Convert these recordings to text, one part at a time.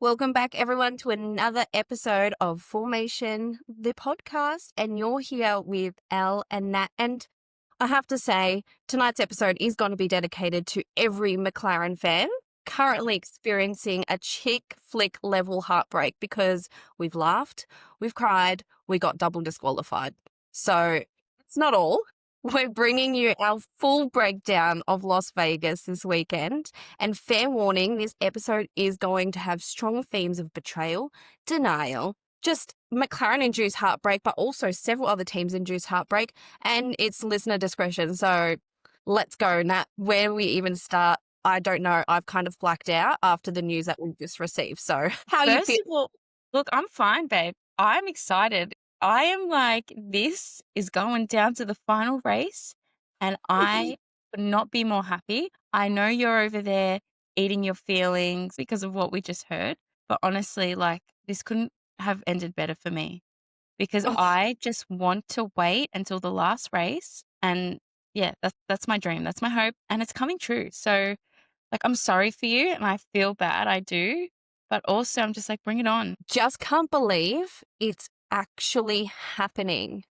Welcome back, everyone, to another episode of Formation, the podcast. And you're here with Elle and Nat. And I have to say, tonight's episode is going to be dedicated to every McLaren fan currently experiencing a chick flick level heartbreak because we've laughed, we've cried, we got double disqualified. So it's not all. We're bringing you our full breakdown of Las Vegas this weekend. And fair warning, this episode is going to have strong themes of betrayal, denial, just McLaren-induced heartbreak, but also several other teams induced heartbreak, and it's listener discretion. So let's go, Nat. Where do we even start? I don't know. I've kind of blacked out after the news that we just received. So how you First feel? of all, look, I'm fine, babe. I'm excited. I am like, this is going down to the final race, and I could not be more happy. I know you're over there eating your feelings because of what we just heard, but honestly, like, this couldn't have ended better for me because Oh, I just want to wait until the last race. And yeah, that's my dream. That's my hope, and it's coming true. So, like, I'm sorry for you, and I feel bad. I do. But also, I'm just like, bring it on. just can't believe it's actually happening.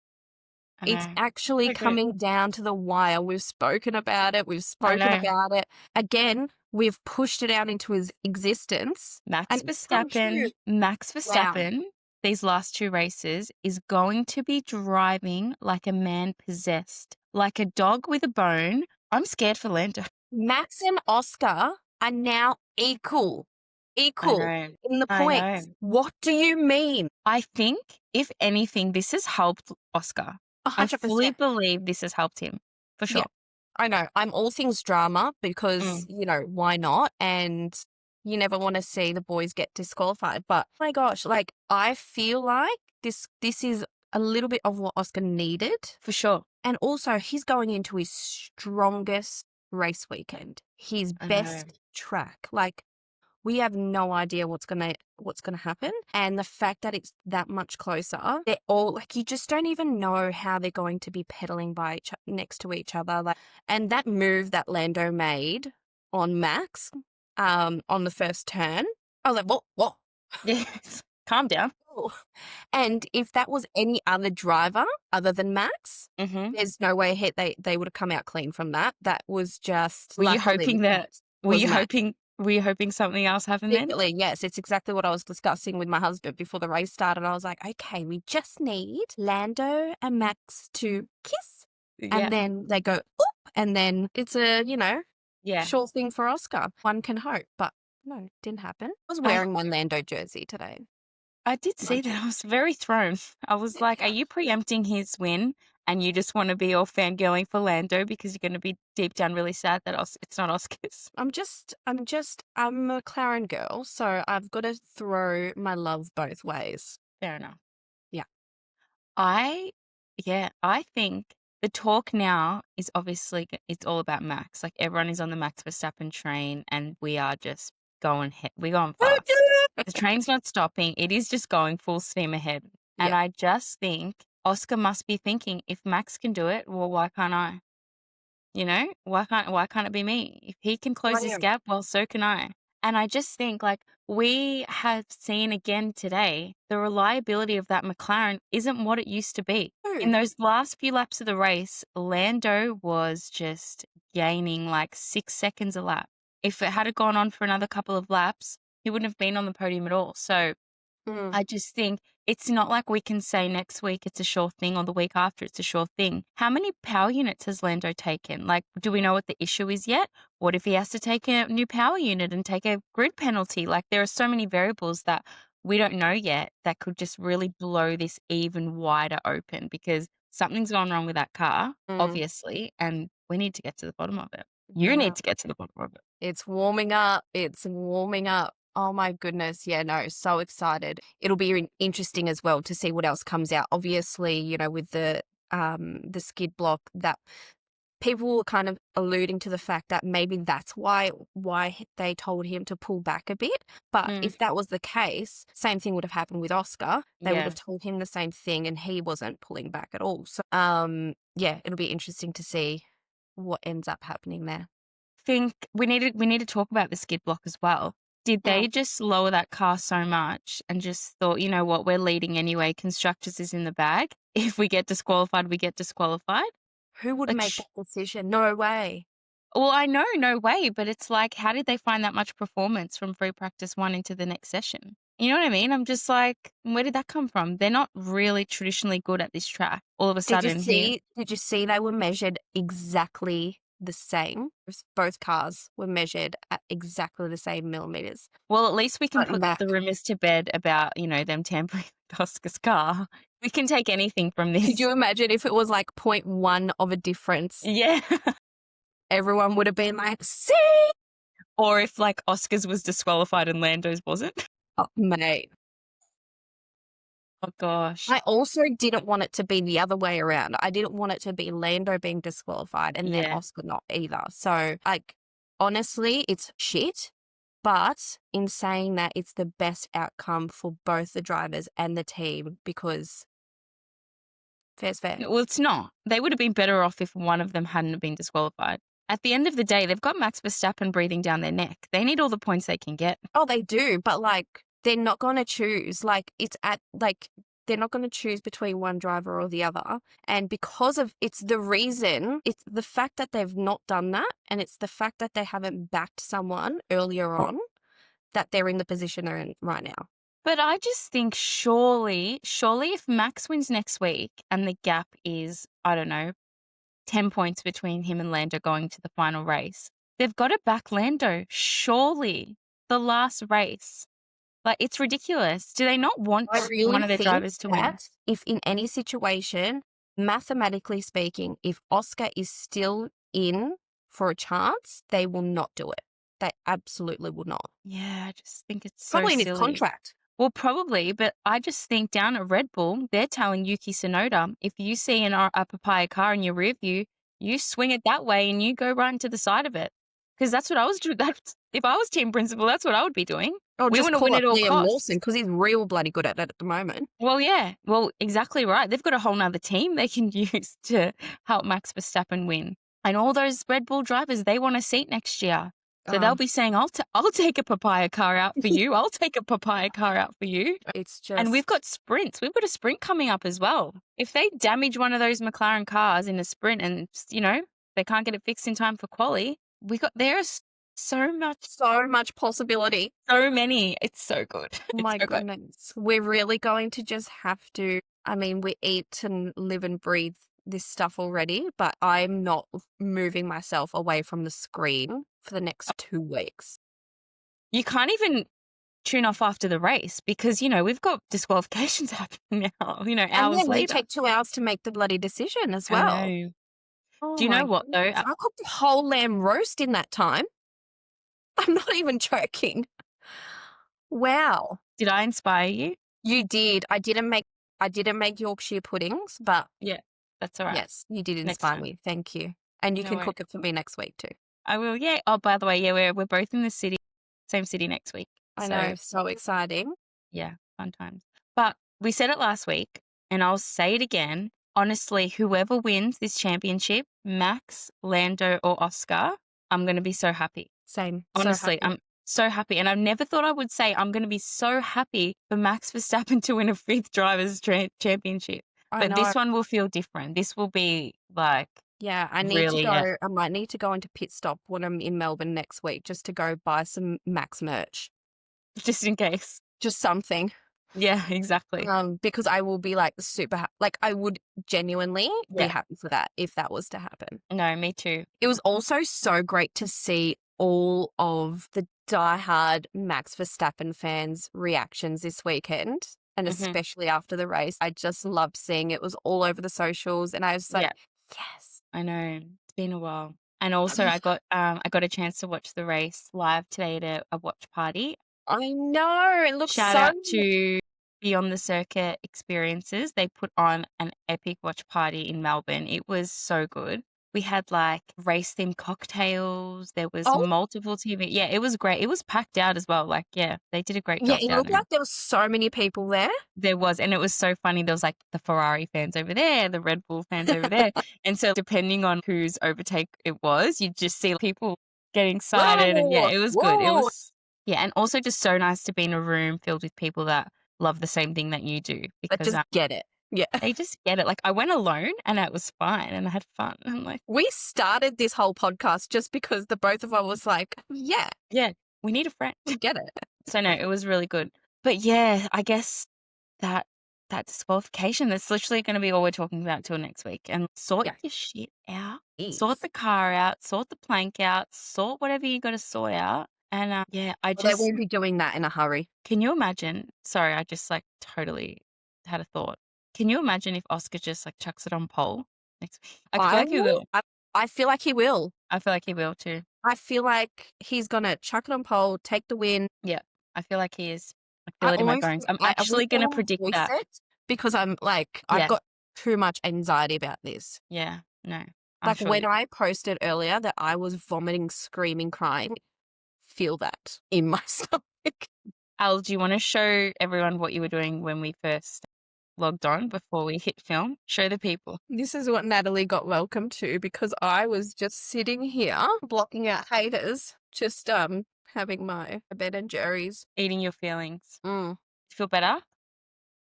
I It's know. actually So good. coming down to the wire. We've spoken about it. We've I spoken know. about it. Again, we've pushed it out into his existence and it's come true. Max Wow. Verstappen, these last two races, is going to be driving like a man possessed, like a dog with a bone. I'm scared for Lando. Max and Oscar are now equal I know. in the I know. points. What do you mean? I think, if anything, this has helped Oscar. I fully 100%. believe this has helped him, for Yeah, sure. I know. I'm all things drama because, Mm. why not? And you never want to see the boys get disqualified. But oh my gosh, like I feel like this is a little bit of what Oscar needed. For sure. And also he's going into his strongest race weekend, his I know. best track. Like we have no idea what's gonna happen. And the fact that it's that much closer, they're all like you just don't even know how they're going to be pedaling next to each other. Like, and that move that Lando made on Max, on the first turn, I was like, what? Yes. Calm down. Oh. And if that was any other driver other than Max, Mm-hmm. there's no way they would have come out clean from that. That was just Were you luckily hoping that were was you Max. hoping were you hoping something else happened then? Secretly, yes, it's exactly what I was discussing with my husband before the race started. I was like, okay, we just need Lando and Max to kiss, Yeah. and then they go, oop, and then it's a, Yeah. sure thing for Oscar. One can hope, but no, it didn't happen. I was I wearing my Lando jersey today. I did see Mind that. you. I was very thrown. I was like, are you preempting his win and you just want to be all fangirling for Lando because you're going to be deep down really sad that it's not Oscars? I'm a McLaren girl, so I've got to throw my love both ways. Fair enough. Yeah. I think the talk now is obviously it's all about Max. Like, everyone is on the Max Verstappen train and we are just we're going fast. The train's not stopping. It is just going full steam ahead. And Yeah. I just think Oscar must be thinking, if Max can do it, well, why can't I? Why can't it be me? If he can close this Brilliant. gap, well, so can I. And I just think, like, we have seen again today, the reliability of that McLaren isn't what it used to be. In those last few laps of the race, Lando was just gaining like 6 seconds a lap. If it had gone on for another couple of laps, he wouldn't have been on the podium at all. So Mm. I just think it's not like we can say next week it's a sure thing or the week after it's a sure thing. How many power units has Lando taken? Like, do we know what the issue is yet? What if he has to take a new power unit and take a grid penalty? Like, there are so many variables that we don't know yet that could just really blow this even wider open because something's gone wrong with that car, obviously, and we need to get to the bottom of it. You need to get to the bottom of it. It's warming up. It's warming up. Oh my goodness. Yeah, no, so excited. It'll be interesting as well to see what else comes out. Obviously, with the skid block, that people were kind of alluding to the fact that maybe that's why they told him to pull back a bit. But if that was the case, same thing would have happened with Oscar. They would have told him the same thing and he wasn't pulling back at all. So yeah, it'll be interesting to see what ends up happening there. Think we need to talk about the skid block as well. Did they just lower that car so much and just thought, you know what, we're leading anyway, constructors is in the bag. If we get disqualified, we get disqualified. Who would Like, make that decision? No way. well, I know, no way, but it's like, how did they find that much performance from free practice 1 into the next session? You know what I mean? I'm just like, where did that come from? They're not really traditionally good at this track. All of a sudden here. Did you see they were measured exactly the same? Both cars were measured at exactly the same millimeters. Well, at least we can Front and put back. the rumors to bed about, you know, them tampering with Oscar's car. We can take anything from this. Could you imagine if it was like 0.1 of a difference? Yeah. Everyone would have been like, see? Or if like Oscar's was disqualified and Lando's wasn't. Oh, mate. Oh gosh. I also didn't want it to be the other way around. I didn't want it to be Lando being disqualified and then Yeah. Oscar not either. So, like, honestly, it's shit. But in saying that, it's the best outcome for both the drivers and the team because fair's fair. Well, it's not. They would have been better off if one of them hadn't been disqualified. At the end of the day, they've got Max Verstappen breathing down their neck. They need all the points they can get. Oh, they do. But, like, they're not going to choose. Like, they're not going to choose between one driver or the other. And because of it's the fact that they've not done that, and it's the fact that they haven't backed someone earlier on, that they're in the position they're in right now. But I just think surely if Max wins next week and the gap is, I don't know, 10 points between him and Lando going to the final race, they've got to back Lando. Surely. The last race. Like, it's ridiculous. Do they not want one of their drivers to win? If in any situation, mathematically speaking, if Oscar is still in for a chance, they will not do it. They absolutely will not. Yeah, I just think it's so Probably in silly. his contract. Well, probably, but I just think down at Red Bull, they're telling Yuki Tsunoda, if you see a papaya car in your rear view, you swing it that way and you go right into the side of it. Because that's what I was doing. If I was team principal, that's what I would be doing. Oh, We just want to call win up at all Liam costs. Lawson because he's real bloody good at it at the moment. Well, yeah. Well, exactly right. They've got a whole nother team they can use to help Max Verstappen win. And all those Red Bull drivers, they want a seat next year. So they'll be saying, I'll take a papaya car out for you. I'll take a papaya car out for you. It's just... And we've got sprints. We've got a sprint coming up as well. If they damage one of those McLaren cars in a sprint and, you know, they can't get it fixed in time for quali, there's so much possibility. So many. It's so good. Oh my goodness. We're really going to just have to, I mean, we eat and live and breathe this stuff already, but I'm not moving myself away from the screen for the next 2 weeks. You can't even tune off after the race because, you know, we've got disqualifications happening now, you know, hours and then later. We take 2 hours to make the bloody decision as well. I know. Oh, do you know what, though? I cooked a whole lamb roast in that time. I'm not even joking. Wow. Did I inspire you? You did. I didn't make Yorkshire puddings, but yeah, that's all right. Yes, you did inspire me. Thank you. And you can cook it for me next week too. I will. Yeah. Oh, by the way, yeah, we're both in the same city next week. I know, so exciting. Yeah, fun times. But we said it last week, and I'll say it again. Honestly, whoever wins this championship, Max, Lando, or Oscar, I'm going to be so happy. Same. Honestly, I'm so happy. And I never thought I would say I'm going to be so happy for Max Verstappen to win a 5th Drivers' Championship. But this one will feel different. This will be like... Yeah, I might need to go into pit stop when I'm in Melbourne next week just to go buy some Max merch. Just in case. Just something. Yeah, exactly. Because I will be like super, I would genuinely be happy for that if that was to happen. No, me too. It was also so great to see all of the diehard Max Verstappen fans' reactions this weekend. And especially after the race, I just loved seeing it. It was all over the socials and I was like, yes. I know. It's been a while. And also I got a chance to watch the race live today at a watch party. I know. It looks Shout out to Beyond the Circuit Experiences. They put on an epic watch party in Melbourne. It was so good. We had like race-themed cocktails. There was multiple TV. Yeah, it was great. It was packed out as well. Like, yeah, they did a great job. Yeah, it looked like there was so many people there. There was, and it was so funny. There was like the Ferrari fans over there, the Red Bull fans over there. And so depending on whose overtake it was, you'd just see people getting excited. And yeah, it was good. It was, Yeah, and also just so nice to be in a room filled with people that love the same thing that you do But because just get it. Yeah. they just get it. Like I went alone and it was fine and I had fun. I'm like, We started this whole podcast just because the both of us was like, yeah, yeah, we need a friend. we get it. So no, it was really good. But yeah, I guess that disqualification, that's literally going to be all we're talking about till next week. And sort Yeah. your shit out. Jeez. Sort the car out. Sort the plank out. Sort whatever you got to sort out. And yeah, I Well, they just won't be doing that in a hurry. can you imagine? Sorry, I just like totally had a thought. Can you imagine if Oscar just like chucks it on pole next week? I feel like he will. I feel like he will. I feel like he will too. I feel like he's gonna chuck it on pole, take the win. Yeah, I feel like he is. I feel it in my bones. I'm I actually almost going to don't wanna predict voice that. it because I'm like, Yeah. I've got too much anxiety about this. Yeah, no. I'm Like sure when you- I posted earlier that I was vomiting, screaming, crying, feel that in my stomach. Al, do you want to show everyone what you were doing when we first logged on before we hit film? Show the people. This is what Natalie got welcome to because I was just sitting here blocking out haters, just having my Ben and Jerry's. Eating your feelings. Mm, You feel better?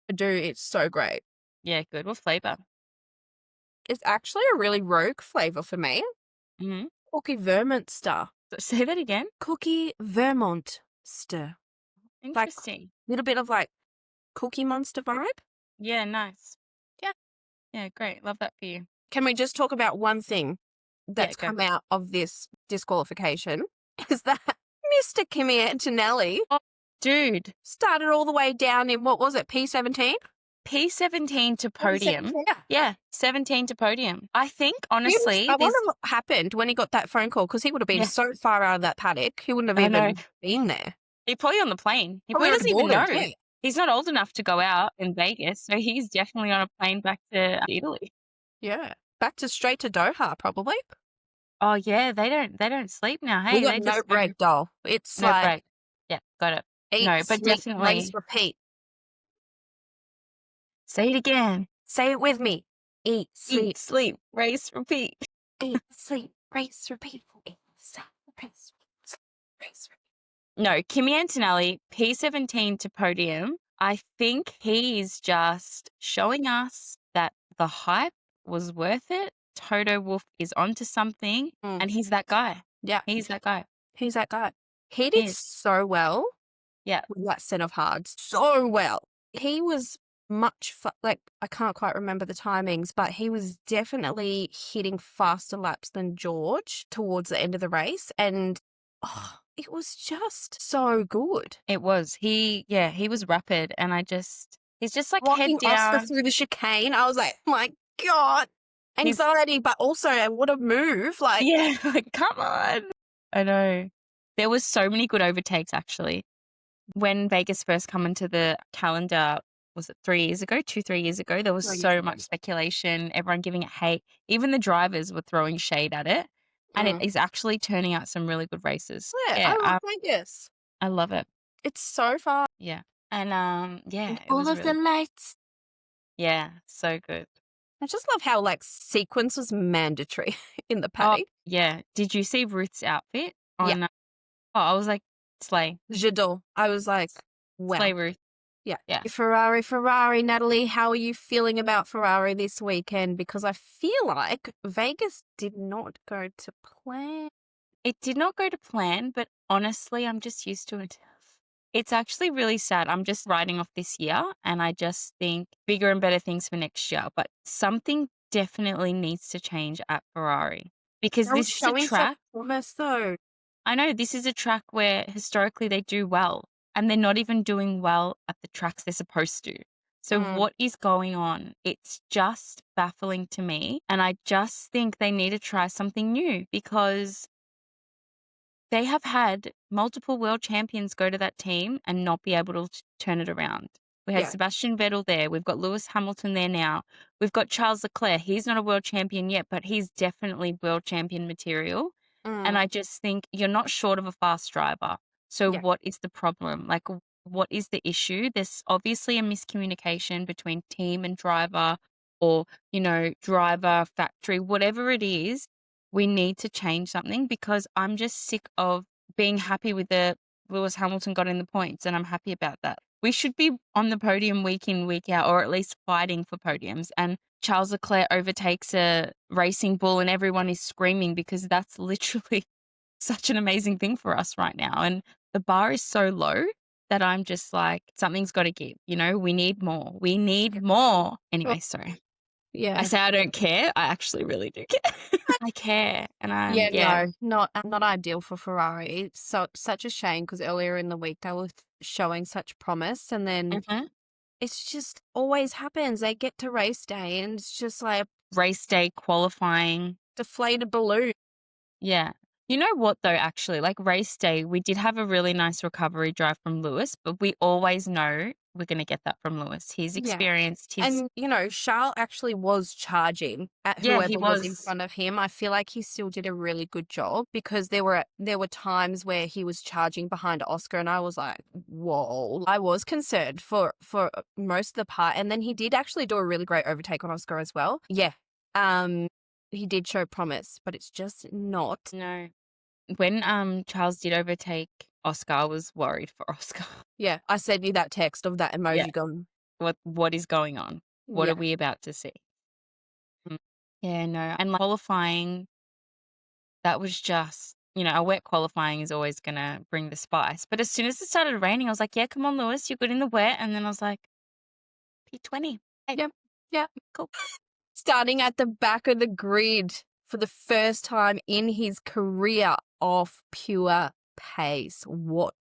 I do. It's so great. Yeah, good. What flavour? It's actually a really rogue flavour for me. Mm-hmm. Cookie Vermonster. Say that again. Cookie Vermonster. Interesting. Little bit of like Cookie Monster vibe. Yeah, nice. Yeah. Yeah, great. Love that for you. Can we just talk about one thing that's go. come out of this disqualification? Is that Mr. Kimi Antonelli Dude, started all the way down in, what was it, P17? P17 to podium. Yeah. Yeah, 17 to podium. I think, honestly, I wonder what happened when he got that phone call because he would have been Yeah. so far out of that paddock. He wouldn't have I know. even been there. He's probably on the plane. He Probably probably doesn't even know. boarded, yeah. He's not old enough to go out in Vegas, so he's definitely on a plane back to Italy. Yeah. Back to straight to Doha, probably. Oh yeah, they don't sleep now. Hey, We got they no just break, doll. It's no like break. Yeah, got it. eat, No, but sleep, definitely race, repeat. say it again. Say it with me. Eat, sleep, Eat, sleep, race, repeat. eat, sleep, race, repeat. Eat, sleep, race, repeat. No, Kimi Antonelli, P17 to podium. I think he's just showing us that the hype was worth it. Toto Wolff is onto something, and he's that guy. Yeah. He's that guy. He's that guy. He did Is. so well. Yeah. With that set of hards. So well. He was much, like, I can't quite remember the timings, but he was definitely hitting faster laps than George towards the end of the race. And it was just so good. It was. He was rapid, and he's just like Walking head down. Oscar through the chicane, I was like, my God. Anxiety, but also what a move. Like, Yeah, like, come on. I know. There was so many good overtakes, actually. When Vegas first come into the calendar, was it 3 years ago, 3 years ago, there was so much speculation, everyone giving it hate. Even the drivers were throwing shade at it. And it is actually turning out some really good races. Yeah, I love Vegas. I love it. It's so fun. Yeah. And yeah, And it all was of really, the lights. yeah, so good. I just love how like sequence was mandatory in the Oh, paddock. yeah. Did you see Ruth's outfit Yeah. on I was like, slay. J'adore. I was like, wow. Slay Ruth. Yeah. Yeah. Ferrari, Natalie, how are you feeling about Ferrari this weekend? Because I feel like Vegas did not go to plan. It did not go to plan, but honestly, I'm just used to it. It's actually really sad. I'm just writing off this year, and I just think bigger and better things for next year. But something definitely needs to change at Ferrari because They were this is a showing some track. promise though. I know this is a track where historically they do well, and they're not even doing well at the tracks they're supposed to. So what is going on? It's just baffling to me. And I just think they need to try something new because they have had multiple world champions go to that team and not be able to turn it around. We had Yeah. Sebastian Vettel there. We've got Lewis Hamilton there now. We've got Charles Leclerc. He's not a world champion yet, but he's definitely world champion material. And I just think you're not short of a fast driver. So Yeah. what is the problem? Like, what is the issue? There's obviously a miscommunication between team and driver or, driver, factory, whatever it is. We need to change something because I'm just sick of being happy with the Lewis Hamilton got in the points, and I'm happy about that. We should be on the podium week in, week out, or at least fighting for podiums. And Charles Leclerc overtakes a racing bull and everyone is screaming because that's literally such an amazing thing for us right now. And the bar is so low that I'm just like, something's got to give. We need more. We need more. Anyway, sorry. Yeah. I say I don't care. I actually really do care. I care. And no, not ideal for Ferrari. It's such a shame because earlier in the week they were showing such promise, and then it's just always happens. They get to race day and it's just like race day qualifying. Deflated balloon. Yeah. You know what though, actually, like race day, we did have a really nice recovery drive from Lewis, but we always know we're going to get that from Lewis. He's experienced. And, Charles actually was charging at whoever was in front of him. I feel like he still did a really good job because there were times where he was charging behind Oscar and I was like, whoa. I was concerned for most of the part. And then he did actually do a really great overtake on Oscar as well. Yeah. He did show promise, but it's just not. No. When Charles did overtake Oscar, I was worried for Oscar. Yeah, I sent you that text of that emoji gone. What is going on? What are we about to see? Yeah, no. And like qualifying, that was just, a wet qualifying is always going to bring the spice. But as soon as it started raining, I was like, yeah, come on, Lewis, you're good in the wet. And then I was like, P20. Hey, yeah. Cool. Starting at the back of the grid for the first time in his career off pure pace. What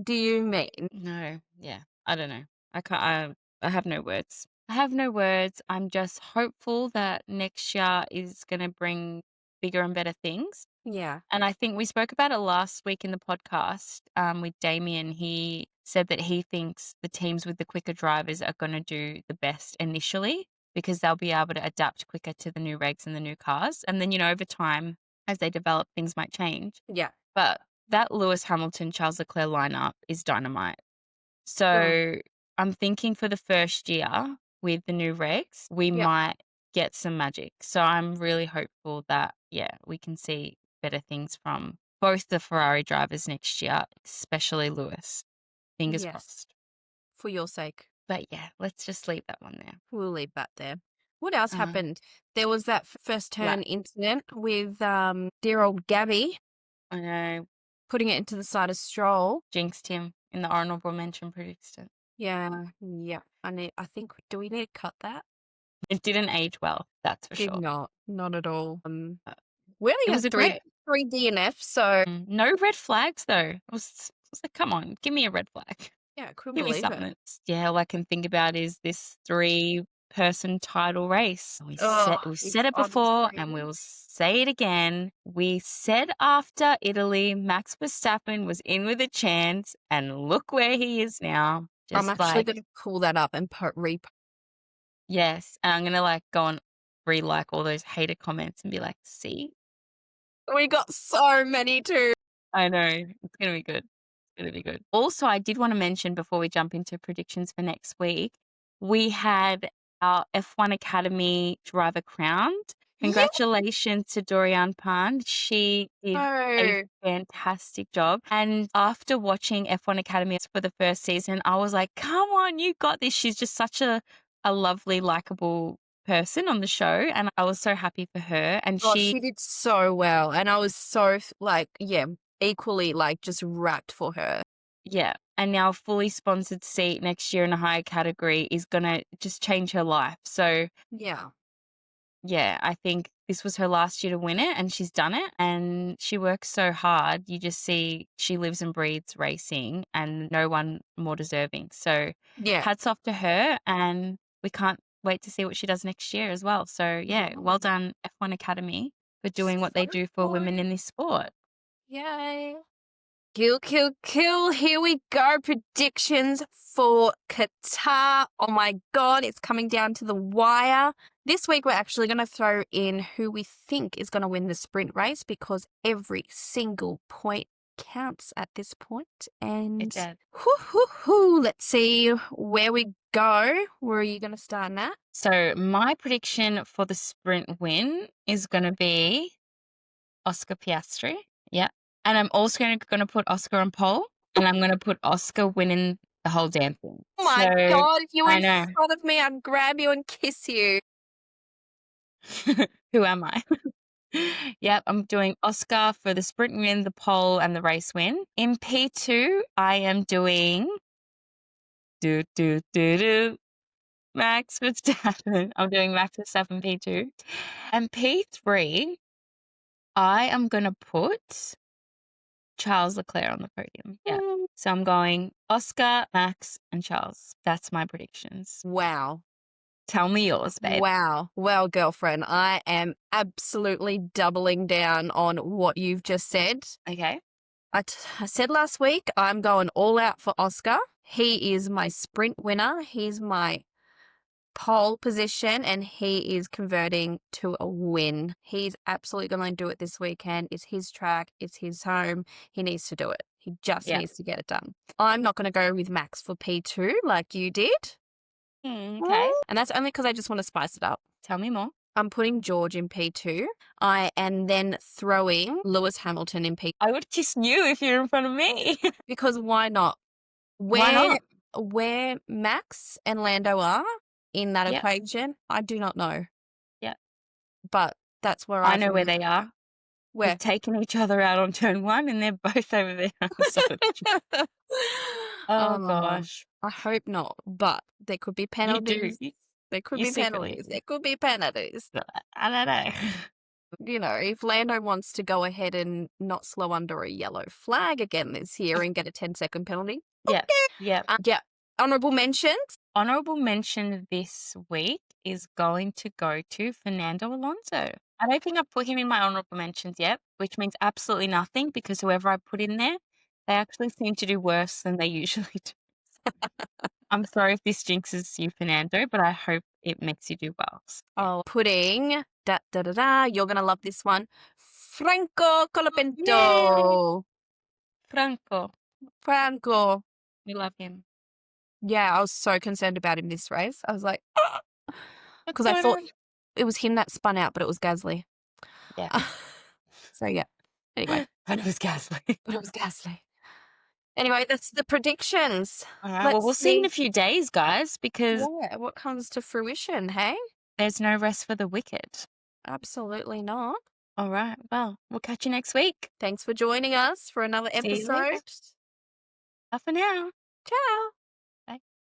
do you mean? No, yeah, I don't know. I can't. I have no words. I have no words. I'm just hopeful that next year is going to bring bigger and better things. Yeah. And I think we spoke about it last week in the podcast with Damien. He said that he thinks the teams with the quicker drivers are going to do the best initially because they'll be able to adapt quicker to the new regs and the new cars. And then, over time, as they develop, things might change. Yeah. But that Lewis Hamilton, Charles Leclerc lineup is dynamite. So I'm thinking for the first year with the new regs, we might get some magic. So I'm really hopeful that, we can see better things from both the Ferrari drivers next year, especially Lewis. Fingers crossed. For your sake. But let's just leave that one there. We'll leave that there. What else happened? There was that first turn incident with dear old Gabby. I know. Putting it into the side of Stroll. Jinxed him in the honourable mention predicted. Yeah. I think, do we need to cut that? It didn't age well, that's for sure. Did not at all. We only had three DNFs, so no red flags though. I was like, come on, give me a red flag. Yeah, I couldn't give me believe something. it. All I can think about is this 3-person title race. We said it before and we'll say it again. We said after Italy, Max Verstappen was in with a chance, and look where he is now. I'm actually going to pull that up and Yes, and I'm going to go and re-like all those hater comments and be like, see? We got so many too. I know. It's going to be good. It's going to be good. Also, I did want to mention before we jump into predictions for next week, we had our F1 Academy driver crowned. Congratulations to Dorian Pand. She did a fantastic job. And after watching F1 Academy for the first season, I was like, come on, you got this. She's just such a lovely, likable person on the show. And I was so happy for her. And she did so well. And I was so equally just wrapped for her. Yeah. And now a fully sponsored seat next year in a higher category is going to just change her life. So yeah, I think this was her last year to win it and she's done it and she works so hard. You just see she lives and breathes racing and no one more deserving. So hats off to her and we can't wait to see what she does next year as well. So well done F1 Academy for doing what they do for women in this sport. Yay. Kill. Here we go. Predictions for Qatar. Oh my God, it's coming down to the wire. This week, we're actually going to throw in who we think is going to win the sprint race because every single point counts at this point. And let's see where we go. Where are you going to start, Nat? So my prediction for the sprint win is going to be Oscar Piastri. Yeah. And I'm also going to put Oscar on pole, and I'm going to put Oscar winning the whole damn thing. Oh my God, if you were I in know. front of me, I'd grab you and kiss you. Who am I? Yep, I'm doing Oscar for the sprint win, the pole, and the race win. In P2, I am doing Max Verstappen. I'm doing Max Verstappen P2. And P3, I am going to put Charles Leclerc on the podium. Yeah. So I'm going Oscar, Max, and Charles. That's my predictions. Wow. Tell me yours, babe. Wow. Well, girlfriend, I am absolutely doubling down on what you've just said. Okay. I said last week, I'm going all out for Oscar. He is my sprint winner. He's my pole position, and he is converting to a win. He's absolutely going to do it this weekend. It's his track. It's his home. He needs to do it. He just needs to get it done. I'm not going to go with Max for P2 like you did. Okay. And that's only because I just want to spice it up. Tell me more. I'm putting George in P2. I am then throwing Lewis Hamilton in P2. I would kiss you if you're in front of me. Because why not? Why not? Where Max and Lando are in that Yep. equation, I do not know. Yeah. But that's where I know where they are. Where? We've taken each other out on turn 1 and they're both over there. Oh, gosh. I hope not, but there could be penalties. There could be penalties. There could be penalties. I don't know. You know, if Lando wants to go ahead and not slow under a yellow flag again this year and get a 10-second penalty. Yeah. Yeah. Yeah. Honourable mentions? Honourable mention this week is going to go to Fernando Alonso. I don't think I've put him in my honourable mentions yet, which means absolutely nothing because whoever I put in there, they actually seem to do worse than they usually do. I'm sorry if this jinxes you, Fernando, but I hope it makes you do well. Oh, putting you're gonna love this one. Franco Colapinto. Franco. We love him. Yeah, I was so concerned about him this race. I was like, because I thought it was him that spun out, but it was Gasly. Yeah. So yeah. Anyway. But it was Gasly. Anyway, that's the predictions. All right. Well, we'll see in a few days, guys, because what comes to fruition, hey? There's no rest for the wicked. Absolutely not. All right. Well, we'll catch you next week. Thanks for joining us for another episode. Bye for now. Ciao. Bye.